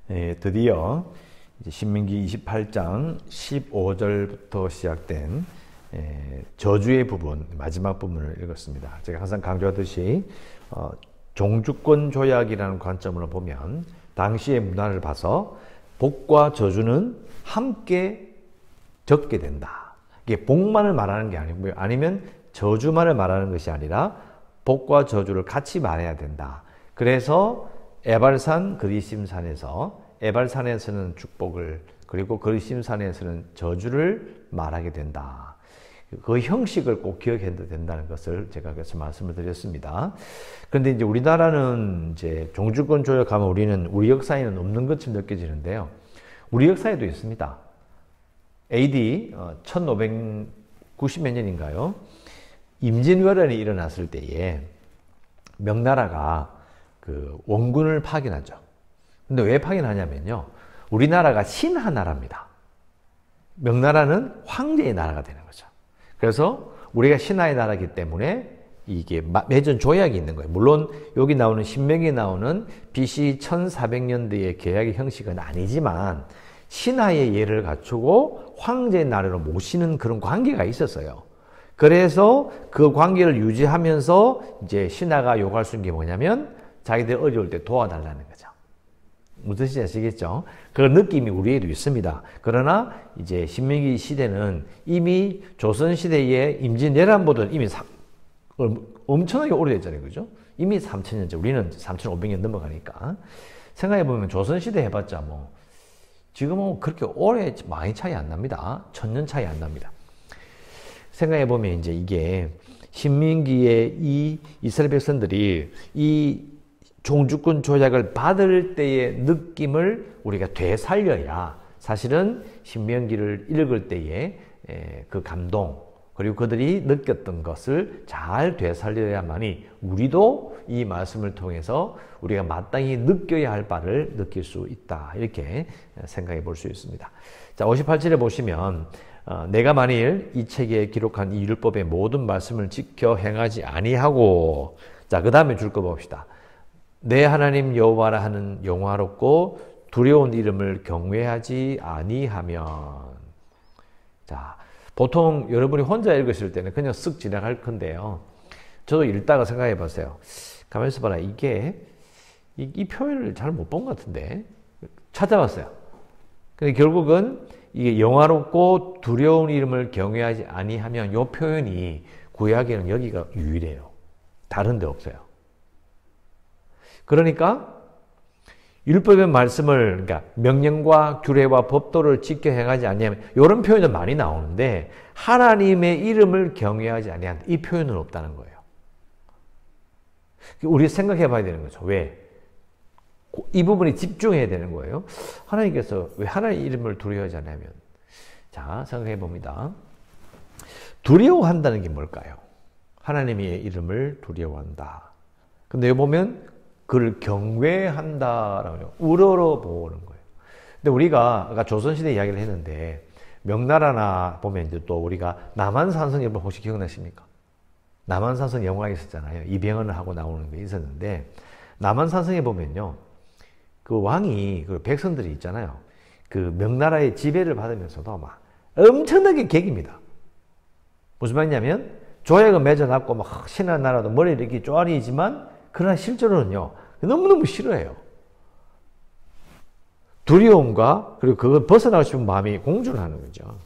드디어 이제 신명기 28장 15절부터 시작된 저주의 부분, 마지막 부분을 읽었습니다. 제가 항상 강조하듯이 종주권 조약이라는 관점으로 보면 당시의 문화를 봐서 복과 저주는 함께 적게 된다. 이게 복만을 말하는 게 아니고요. 아니면 저주만을 말하는 것이 아니라 복과 저주를 같이 말해야 된다. 그래서 에발산 그리심산에서 에발산에서는 축복을, 그리고 그리심산에서는 저주를 말하게 된다. 그 형식을 꼭 기억해야 된다는 것을 제가 그래서 말씀을 드렸습니다. 그런데 이제 우리나라는 이제 종주권 조약하면 우리 역사에는 없는 것처럼 느껴지는데요. 우리 역사에도 있습니다. AD 1590몇 년인가요? 임진왜란이 일어났을 때에 명나라가 그 원군을 파견하죠. 근데 왜 파견하냐면요. 우리나라가 신하나라입니다. 명나라는 황제의 나라가 되는 거죠. 그래서 우리가 신하의 나라이기 때문에 이게 맺은 조약이 있는 거예요. 물론 여기 나오는 신명기에 나오는 BC 1400년대의 계약의 형식은 아니지만 신하의 예를 갖추고 황제의 나라로 모시는 그런 관계가 있었어요. 그래서 그 관계를 유지하면서 이제 신하가 요구할 수 있는 게 뭐냐면 자기들 어려울 때 도와달라는 거죠. 무슨 뜻인지 아시겠죠? 그 느낌이 우리에도 있습니다. 그러나 이제 신명기 시대는 이미 조선시대의 임진왜란보다는 이미 엄청나게 오래됐잖아요. 그죠? 이미 3000년째, 우리는 3500년 넘어가니까. 생각해보면 조선시대 해봤자 뭐, 지금은 그렇게 오래 많이 차이 안 납니다. 1000년 차이 안 납니다. 생각해보면 이제 이게 신명기의 이 이스라엘 백성들이 이 종주권 조약을 받을 때의 느낌을 우리가 되살려야 사실은 신명기를 읽을 때의 그 감동, 그리고 그들이 느꼈던 것을 잘 되살려야만이 우리도 이 말씀을 통해서 우리가 마땅히 느껴야 할 바를 느낄 수 있다. 이렇게 생각해 볼 수 있습니다. 자, 58절에 보시면 내가 만일 이 책에 기록한 이 율법의 모든 말씀을 지켜 행하지 아니하고, 자, 그 다음에 줄 거 봅시다. 내 하나님 여호와라 하는 영화롭고 두려운 이름을 경외하지 아니하면. 자, 보통 여러분이 혼자 읽으실 때는 그냥 쓱 지나갈 건데요. 저도 읽다가 생각해 봤어요. 가만히 있어 봐라. 이게 이 표현을 잘 못 본 것 같은데. 찾아봤어요. 근데 결국은 이게 영화롭고 두려운 이름을 경외하지 아니하면 이 표현이 구약에는 여기가 유일해요. 다른 데 없어요. 그러니까 율법의 말씀을, 그러니까 명령과 규례와 법도를 지켜 행하지 아니하면 이런 표현은 많이 나오는데 하나님의 이름을 경외하지 아니한다. 이 표현은 없다는 거예요. 우리 생각해 봐야 되는 거죠. 왜? 이 부분에 집중해야 되는 거예요. 하나님께서 왜 하나님의 이름을 두려워하지 않냐면, 자, 생각해 봅니다. 두려워한다는 게 뭘까요? 하나님의 이름을 두려워한다. 근데 여기 보면 그를 경외한다라고 우러러 보는 거예요. 근데 우리가 아까 조선시대 이야기를 했는데 명나라나 보면 이제 또 우리가 남한산성 여러분 혹시 기억나십니까? 남한산성 영화가 있었잖아요. 이병헌을 하고 나오는 게 있었는데 남한산성에 보면요. 그 왕이 그 백성들이 있잖아요. 그 명나라의 지배를 받으면서도 막 엄청나게 개깁니다. 무슨 말이냐면 조약을 맺어놨고 막 신한 나라도 머리를 이렇게 쪼아리지만 그러나 실제로는요, 너무너무 싫어해요. 두려움과, 그리고 그걸 벗어나고 싶은 마음이 공존을 하는 거죠.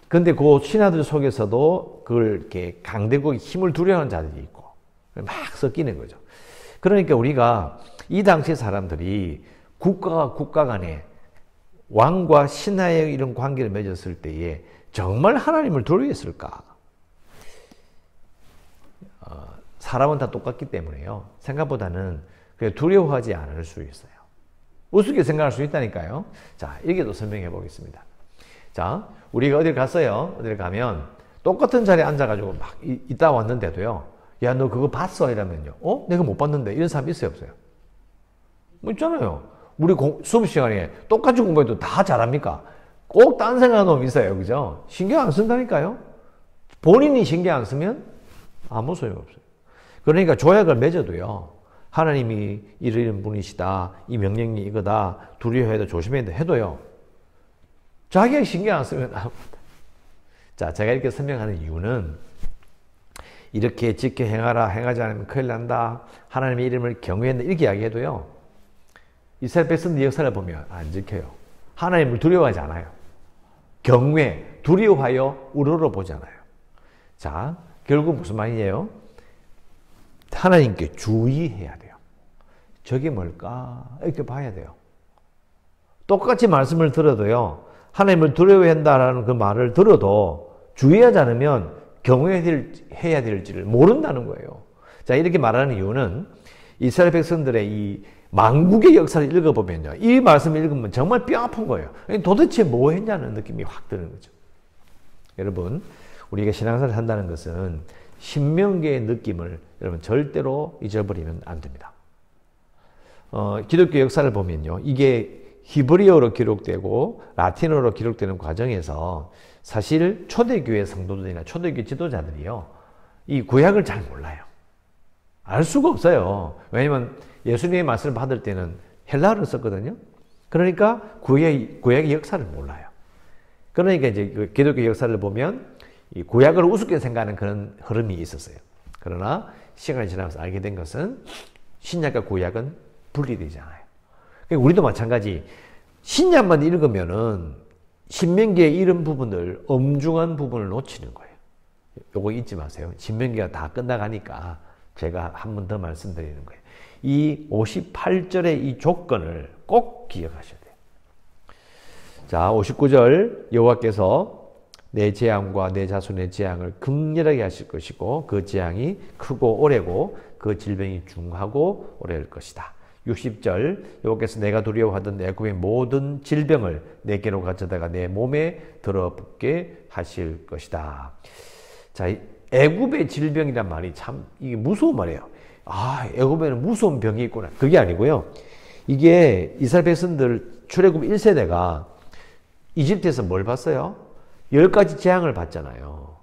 근데 그 신하들 속에서도 그걸 이렇게 강대국의 힘을 두려워하는 자들이 있고, 막 섞이는 거죠. 그러니까 우리가 이 당시 사람들이 국가와 국가 간에 왕과 신하의 이런 관계를 맺었을 때에 정말 하나님을 두려워했을까? 사람은 다 똑같기 때문에요. 생각보다는 두려워하지 않을 수 있어요. 우습게 생각할 수 있다니까요. 자, 여기도 설명해 보겠습니다. 자, 우리가 어딜 갔어요. 어딜 가면 똑같은 자리에 앉아가지고 막 있다 왔는데도요. 야, 너 그거 봤어? 이러면요. 내가 못 봤는데. 이런 사람 있어요, 없어요? 뭐 있잖아요. 우리 수업 시간에 똑같이 공부해도 다 잘합니까? 꼭 딴 생각하는 놈 있어요. 그죠? 신경 안 쓴다니까요. 본인이 신경 안 쓰면 아무 소용 없어요. 그러니까 조약을 맺어도요. 하나님이 이런 분이시다. 이 명령이 이거다. 두려워해도 조심해야 해도요. 자기가 신경 안 쓰면 아무것도. 자, 제가 이렇게 설명하는 이유는 이렇게 지켜 행하라. 행하지 않으면 큰일 난다. 하나님의 이름을 경외한다. 이렇게 이야기해도요. 이스라엘 백성들 역사를 보면 안 지켜요. 하나님을 두려워하지 않아요. 경외, 두려워하여 우러러보지 않아요. 자, 결국 무슨 말이에요? 하나님께 주의해야 돼요. 저게 뭘까? 이렇게 봐야 돼요. 똑같이 말씀을 들어도요. 하나님을 두려워한다라는 그 말을 들어도 주의하지 않으면 경외해야 될지를 모른다는 거예요. 자, 이렇게 말하는 이유는 이스라엘 백성들의 이 만국의 역사를 읽어보면요. 이 말씀을 읽으면 정말 뼈 아픈 거예요. 도대체 뭐 했냐는 느낌이 확 드는 거죠. 여러분, 우리가 신앙생활을 한다는 것은 신명기의 느낌을 여러분 절대로 잊어버리면 안 됩니다. 기독교 역사를 보면요. 이게 히브리어로 기록되고 라틴어로 기록되는 과정에서 사실 초대교회 성도들이나 초대교회 지도자들이요. 이 구약을 잘 몰라요. 알 수가 없어요. 왜냐면 예수님의 말씀을 받을 때는 헬라어를 썼거든요. 그러니까 구약의 역사를 몰라요. 그러니까 이제 그 기독교 역사를 보면 이 구약을 우습게 생각하는 그런 흐름이 있었어요. 그러나 시간이 지나면서 알게 된 것은 신약과 구약은 분리되지 않아요. 그러니까 우리도 마찬가지. 신약만 읽으면은 신명기의 이런 부분을 엄중한 부분을 놓치는 거예요. 요거 잊지 마세요. 신명기가 다 끝나가니까 제가 한 번 더 말씀드리는 거예요. 이 58절의 이 조건을 꼭 기억하셔야 돼요. 자, 59절 여호와께서 내 재앙과 내 자손의 재앙을 극렬하게 하실 것이고 그 재앙이 크고 오래고 그 질병이 중하고 오래일 것이다. 60절 여호와께서 내가 두려워하던 애굽의 모든 질병을 내게로 가져다가 내 몸에 들어붙게 하실 것이다. 자, 애굽의 질병이란 말이 참 이게 무서운 말이에요. 아, 애굽에는 무서운 병이 있구나. 그게 아니고요. 이게 이스라엘 백성들 출애굽 1세대가 이집트에서 뭘 봤어요? 10가지 재앙을 봤잖아요.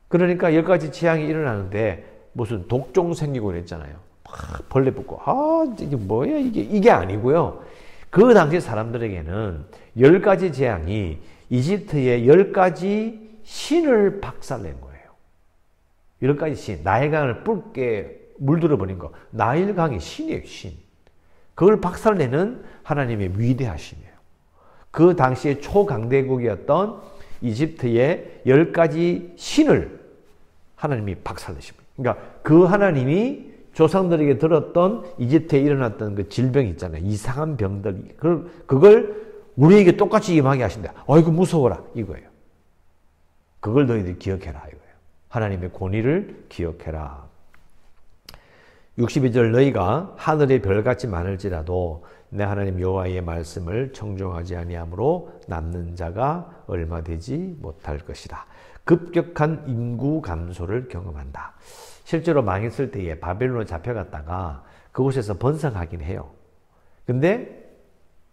그러니까 10가지 재앙이 일어나는데 무슨 독종 생기고 그랬잖아요. 막 벌레 붙고 이게 뭐야 이게 아니고요. 그 당시 사람들에게는 10가지 재앙이 이집트의 10가지 신을 박살낸 거예요. 10가지 신, 나일강을 붉게 물들어 버린 거. 나일강이 신이에요, 신. 그걸 박살내는 하나님의 위대하심이에요. 그 당시에 초강대국이었던 이집트의 10가지 신을 하나님이 박살내십니다. 그러니까 그 하나님이 조상들에게 들었던 이집트에 일어났던 그 질병 있잖아요. 이상한 병들. 그걸 우리에게 똑같이 임하게 하신다. 아이고 무서워라. 이거예요. 그걸 너희들이 기억해라. 이거예요. 하나님의 권위를 기억해라. 62절 너희가 하늘의 별같이 많을지라도 내 하나님 여호와의 말씀을 청종하지 아니하므로 남는 자가 얼마 되지 못할 것이다. 급격한 인구 감소를 경험한다. 실제로 망했을 때에 바벨론으로 잡혀갔다가 그곳에서 번성하긴 해요. 근데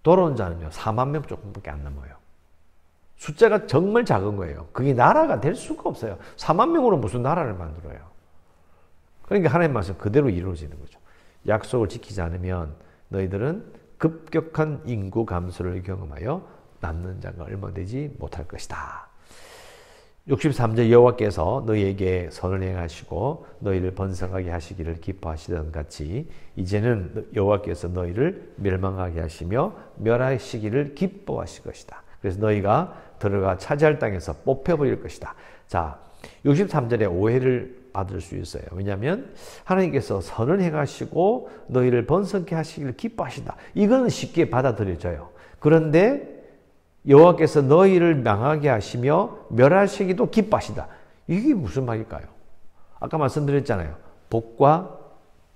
돌아온 자는요 4만 명 조금밖에 안 넘어요. 숫자가 정말 작은 거예요. 그게 나라가 될 수가 없어요. 4만 명으로 무슨 나라를 만들어요. 그러니까 하나님 말씀 그대로 이루어지는 거죠. 약속을 지키지 않으면 너희들은 급격한 인구 감소를 경험하여 남는 자가 얼마 되지 못할 것이다. 63절 여호와께서 너희에게 선을 행하시고 너희를 번성하게 하시기를 기뻐하시던 같이 이제는 여호와께서 너희를 멸망하게 하시며 멸하시기를 기뻐하실 것이다. 그래서 너희가 들어가 차지할 땅에서 뽑혀버릴 것이다. 자, 63절에 오해를 받을 수 있어요. 왜냐하면 하나님께서 선을 행하시고 너희를 번성케 하시기를 기뻐하신다. 이거는 쉽게 받아들여져요. 그런데 여호와께서 너희를 망하게 하시며 멸하시기도 기뻐하신다. 이게 무슨 말일까요? 아까 말씀드렸잖아요. 복과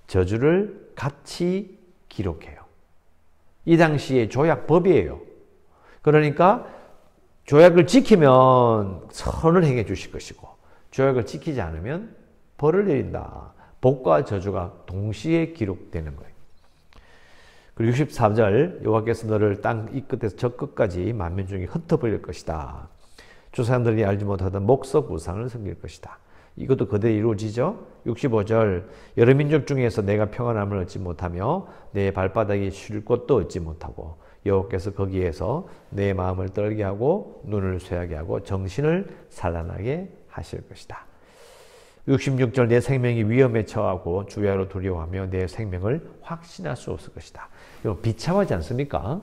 저주를 같이 기록해요. 이 당시에 조약법이에요. 그러니까 조약을 지키면 선을 행해 주실 것이고 조약을 지키지 않으면 벌을 내린다. 복과 저주가 동시에 기록되는 거예요. 그리고 64절 여호와께서 너를 땅 이 끝에서 저 끝까지 만민 중에 흩어버릴 것이다. 조상들이 알지 못하던 목석 우상을 섬길 것이다. 이것도 그대로 이루어지죠. 65절 여러 민족 중에서 내가 평안함을 얻지 못하며 내 발바닥이 쉴 곳도 얻지 못하고 여호와께서 거기에서 내 마음을 떨게 하고 눈을 쇠하게 하고 정신을 산란하게 하실 것이다. 66절 내 생명이 위험에 처하고 주야로 두려워하며 내 생명을 확신할 수 없을 것이다. 이거 비참하지 않습니까?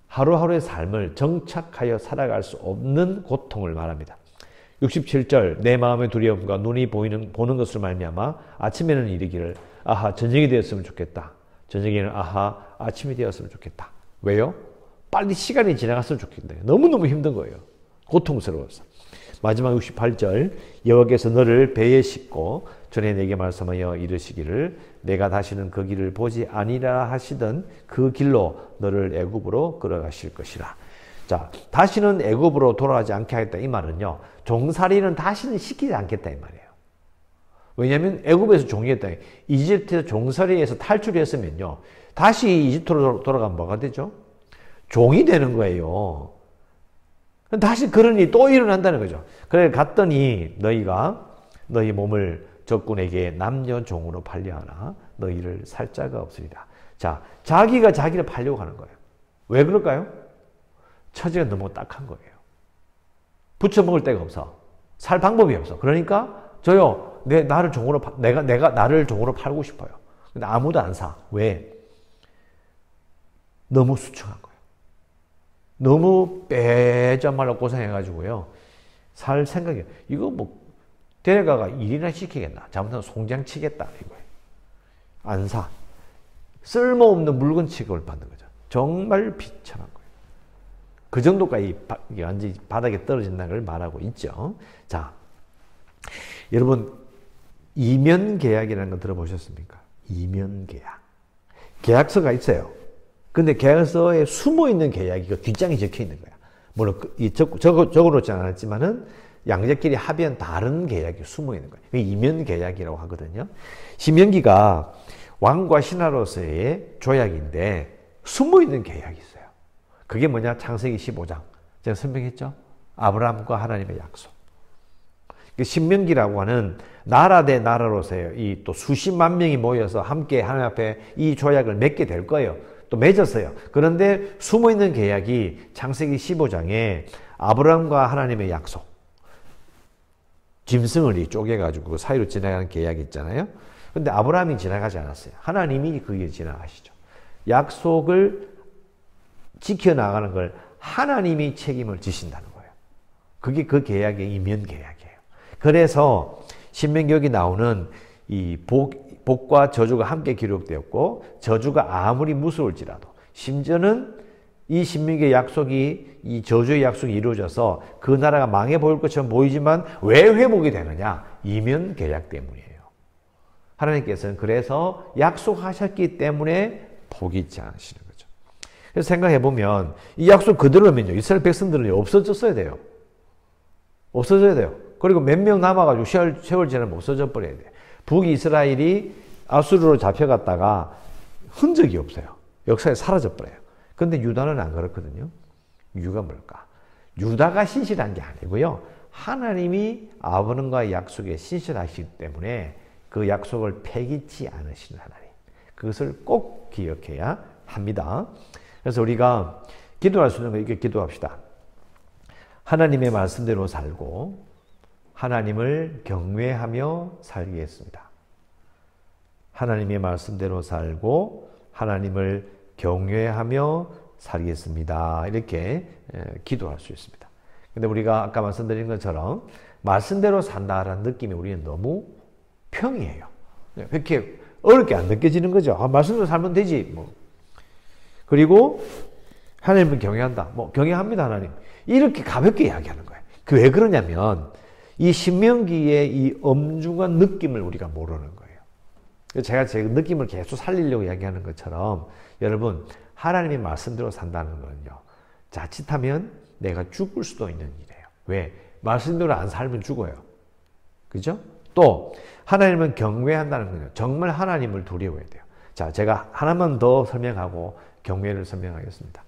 하루하루의 삶을 정착하여 살아갈 수 없는 고통을 말합니다. 67절 내 마음의 두려움과 눈이 보는 것으로 말미암아 아침에는 이르기를 아하 저녁이 되었으면 좋겠다. 저녁에는 아하 아침이 되었으면 좋겠다. 왜요? 빨리 시간이 지나갔으면 좋겠다. 너무너무 힘든 거예요. 고통스러워서. 마지막 68절 여호와께서 너를 배에 싣고 전에 내게 말씀하여 이르시기를 내가 다시는 그 길을 보지 아니라 하시던 그 길로 너를 애굽으로 끌어가실 것이라. 자, 다시는 애굽으로 돌아가지 않게 하겠다 이 말은요. 종살이는 다시는 시키지 않겠다 이 말이에요. 왜냐하면 애굽에서 종이었다. 이집트에서 종살이에서 탈출했으면요. 다시 이집트로 돌아가면 뭐가 되죠? 종이 되는 거예요. 다시 그런 일이 또 일어난다는 거죠. 그래 갔더니 너희가 너희 몸을 적군에게 남녀 종으로 팔려하나 너희를 살 자가 없으리라. 자, 자기가 자기를 팔려고 하는 거예요. 왜 그럴까요? 처지가 너무 딱한 거예요. 부쳐먹을 데가 없어. 살 방법이 없어. 그러니까 저요, 나를 종으로 내가 나를 종으로 팔고 싶어요. 근데 아무도 안 사. 왜? 너무 수척한 거예요. 너무 빼자말로 고생해가지고요. 살 생각이 이거 뭐 데려가가 일이나 시키겠나? 잘못하면 송장 치겠다 이거예요. 안 사. 쓸모없는 물건 취급을 받는 거죠. 정말 비참한 거예요. 그 정도까지 완전히 바닥에 떨어진다는 걸 말하고 있죠. 자, 여러분 이면 계약이라는 거 들어보셨습니까? 이면 계약. 계약서가 있어요. 근데 계약서에 숨어 있는 계약이 그 뒷장에 적혀 있는 거야. 물론 적어놓지 않았지만은 양자끼리 합의한 다른 계약이 숨어 있는 거예요. 이면 계약이라고 하거든요. 신명기가 왕과 신하로서의 조약인데 숨어 있는 계약이 있어요. 그게 뭐냐? 창세기 15장. 제가 설명했죠? 아브라함과 하나님의 약속. 신명기라고 하는 나라 대 나라로서의 이 또 수십만 명이 모여서 함께 하나님 앞에 이 조약을 맺게 될 거예요. 또 맺었어요. 그런데 숨어있는 계약이 창세기 15장에 아브라함과 하나님의 약속, 짐승을 쪼개가지고 그 사이로 지나가는 계약이 있잖아요. 근데 아브라함이 지나가지 않았어요. 하나님이 그 길을 지나가시죠. 약속을 지켜나가는 걸 하나님이 책임을 지신다는 거예요. 그게 그 계약의 이면 계약이에요. 그래서 신명기에 나오는 이 복과 저주가 함께 기록되었고 저주가 아무리 무서울지라도 심지어는 이 신명기의 약속이 이 저주의 약속이 이루어져서 그 나라가 망해 보일 것처럼 보이지만 왜 회복이 되느냐? 이면 계약 때문이에요. 하나님께서는 그래서 약속하셨기 때문에 포기치 않으시는 거죠. 그래서 생각해 보면 이 약속 그대로면요 이스라엘 백성들은 없어졌어야 돼요. 없어져야 돼요. 그리고 몇 명 남아가지고 세월 지나면 없어져 버려야 돼요. 북이스라엘이 아수르로 잡혀갔다가 흔적이 없어요. 역사에 사라져버려요. 그런데 유다는 안 그렇거든요. 이유가 뭘까? 유다가 신실한 게 아니고요. 하나님이 아브람과의 약속에 신실하시기 때문에 그 약속을 폐기치 않으시는 하나님. 그것을 꼭 기억해야 합니다. 그래서 우리가 기도할 수 있는 거 이렇게 기도합시다. 하나님의 말씀대로 살고 하나님을 경외하며 살겠습니다. 하나님의 말씀대로 살고 하나님을 경외하며 살겠습니다. 이렇게 기도할 수 있습니다. 근데 우리가 아까 말씀드린 것처럼 말씀대로 산다라는 느낌이 우리는 너무 평이에요. 그렇게 어렵게 안 느껴지는 거죠. 말씀대로 살면 되지. 뭐. 그리고 하나님을 경외한다. 뭐 경외합니다, 하나님. 이렇게 가볍게 이야기하는 거예요. 그 왜 그러냐면 이 신명기의 이 엄중한 느낌을 우리가 모르는 거예요. 제가 제 느낌을 계속 살리려고 이야기하는 것처럼 여러분 하나님의 말씀대로 산다는 거는요. 자칫하면 내가 죽을 수도 있는 일이에요. 왜? 말씀대로 안 살면 죽어요. 그죠? 또 하나님을 경외한다는 거예요. 정말 하나님을 두려워해야 돼요. 자, 제가 하나만 더 설명하고 경외를 설명하겠습니다.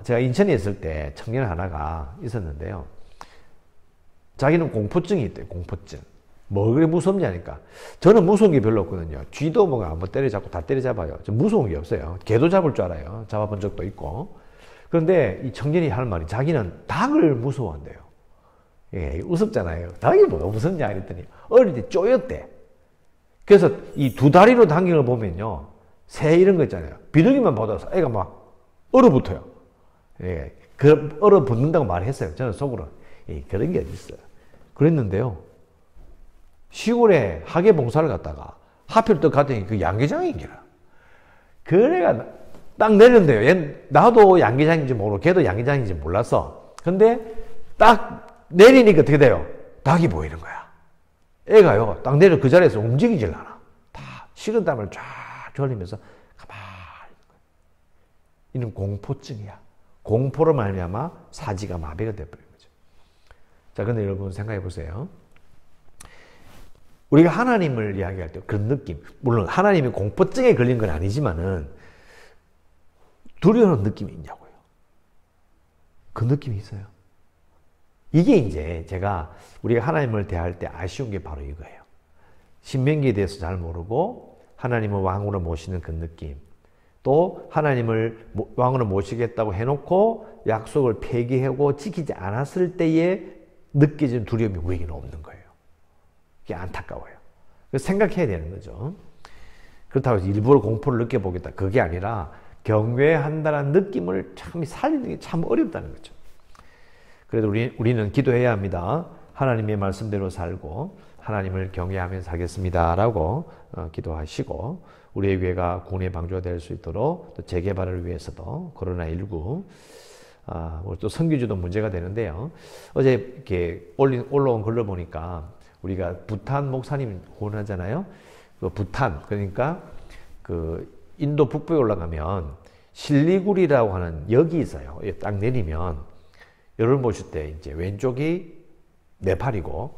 제가 인천에 있을 때 청년 하나가 있었는데요. 자기는 공포증이 있대요. 공포증. 뭐 그렇게 무섭냐니까. 저는 무서운 게 별로 없거든요. 쥐도 뭐가 한번 때려잡고 다 때려잡아요. 저 무서운 게 없어요. 개도 잡을 줄 알아요. 잡아본 적도 있고. 그런데 이 청년이 하는 말이 자기는 닭을 무서워한대요. 예, 우습잖아요. 닭이 뭐가 무섭냐 이랬더니 어릴 때 쪼였대. 그래서 이 두 다리로 당기는 걸 보면요. 새 이런 거 있잖아요. 비둘기만 보다서 애가 막 얼어붙어요. 예, 그 얼어붙는다고 말했어요. 저는 속으로. 예, 그런 게 어디 있어요. 그랬는데요. 시골에 학예 봉사를 갔다가 하필 또 갔더니 그 양계장이기라. 그래가 딱 내렸는데요. 나도 양계장인지 모르고 걔도 양계장인지 몰랐어. 근데 딱 내리니까 어떻게 돼요? 닭이 보이는 거야. 애가요. 딱 내려 그 자리에서 움직이질 않아. 다 식은땀을 쫙 흘리면서 가만히 있는 거야. 이는 공포증이야. 공포로 말미암아 사지가 마비가 돼버린 거죠. 자, 근데 여러분 생각해 보세요. 우리가 하나님을 이야기할 때 그런 느낌, 물론 하나님이 공포증에 걸린 건 아니지만은 두려워하는 느낌이 있냐고요. 그 느낌이 있어요. 이게 이제 제가 우리가 하나님을 대할 때 아쉬운 게 바로 이거예요. 신명기에 대해서 잘 모르고 하나님을 왕으로 모시는 그 느낌, 또 하나님을 왕으로 모시겠다고 해놓고 약속을 폐기하고 지키지 않았을 때에 느껴지는 두려움이 우리에게는 없는 거예요. 이게 안타까워요. 그래서 생각해야 되는 거죠. 그렇다고 해서 일부러 공포를 느껴보겠다. 그게 아니라 경외한다는 느낌을 참 살리는 게 참 어렵다는 거죠. 그래도 우리는 기도해야 합니다. 하나님의 말씀대로 살고 하나님을 경외하며 살겠습니다. 라고 기도하시고 우리의 교회가 국내 방주가 될 수 있도록 또 재개발을 위해서도 코로나19 또 선교지도 문제가 되는데요. 어제 이렇게 올라온 글로 보니까 우리가 부탄 목사님 후원하잖아요. 그 부탄, 그러니까 그 인도 북부에 올라가면 실리구리라고 하는 역이 있어요. 딱 내리면 여러분 보실 때 이제 왼쪽이 네팔이고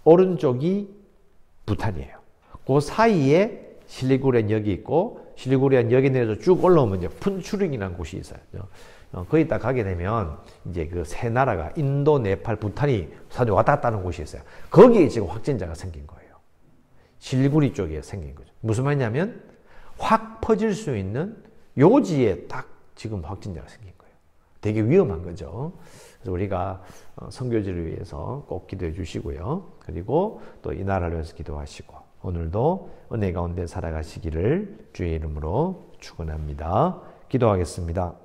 오른쪽이 부탄이에요. 그 사이에 실리구리한 역이 있고 실리구리한 역에 내려서 쭉 올라오면 이제 푼추링이라는 곳이 있어요. 거기 딱 가게 되면 이제 그 세 나라가 인도, 네팔, 부탄이 사실 왔다 갔다 하는 곳이 있어요. 거기에 지금 확진자가 생긴 거예요. 실리구리 쪽에 생긴 거죠. 무슨 말이냐면 확 퍼질 수 있는 요지에 딱 지금 확진자가 생긴 거예요. 되게 위험한 거죠. 그래서 우리가 선교지를 위해서 꼭 기도해 주시고요. 그리고 또 이 나라를 위해서 기도하시고 오늘도 은혜 가운데 살아가시기를 주의 이름으로 축원합니다. 기도하겠습니다.